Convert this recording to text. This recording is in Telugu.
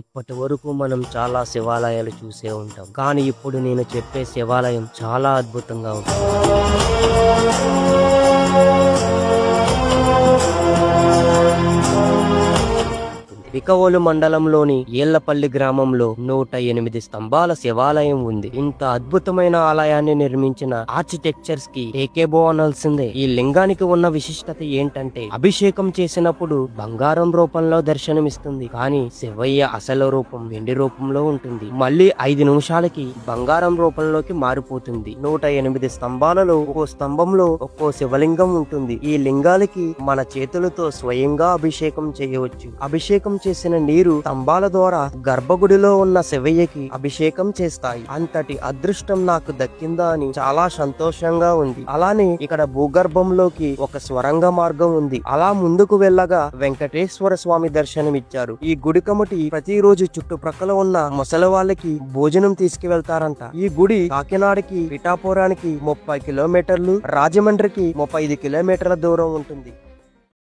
ఇప్పటి వరకు మనం చాలా శివాలయాలు చూసే ఉంటాం. కానీ ఇప్పుడు నేను చెప్పే శివాలయం చాలా అద్భుతంగా ఉంటుంది. బికవోలు మండలంలోని ఏళ్లపల్లి గ్రామంలో 108 స్తంభాల శివాలయం ఉంది. ఇంత అద్భుతమైన ఆలయాన్ని నిర్మించిన ఆర్కిటెక్చర్స్ కి ఏకేబో అనాల్సిందే. ఈ లింగానికి ఉన్న విశిష్టత ఏంటంటే అభిషేకం చేసినప్పుడు బంగారం రూపంలో దర్శనమిస్తుంది, కానీ శివయ్య అసలు రూపం వెండి రూపంలో ఉంటుంది. మళ్ళీ 5 నిమిషాలకి బంగారం రూపంలోకి మారిపోతుంది. 108 స్తంభాలలో ఒక్కో స్తంభంలో ఒక్కో శివలింగం ఉంటుంది. ఈ లింగాలకి మన చేతులతో స్వయంగా అభిషేకం చేయవచ్చు. అభిషేకం చేసిన నీరు స్తంభాల ద్వారా గర్భగుడిలో ఉన్న శివయ్యకి అభిషేకం చేస్తాయి. అంతటి అదృష్టం నాకు దక్కిందా అని చాలా సంతోషంగా ఉంది. అలానే ఇక్కడ భూగర్భంలోకి ఒక స్వరంగ మార్గం ఉంది. అలా ముందుకు వెళ్ళగా వెంకటేశ్వర స్వామి దర్శనమిచ్చారు. ఈ గుడి కమిటీ ప్రతిరోజు చుట్టుప్రక్కల ఉన్న ముసలి వాళ్ళకి భోజనం తీసుకువెళ్తారంట. ఈ గుడి కాకినాడకి పిఠాపురానికి 30 కిలోమీటర్లు, రాజమండ్రికి 35 కిలోమీటర్ల దూరం ఉంటుంది.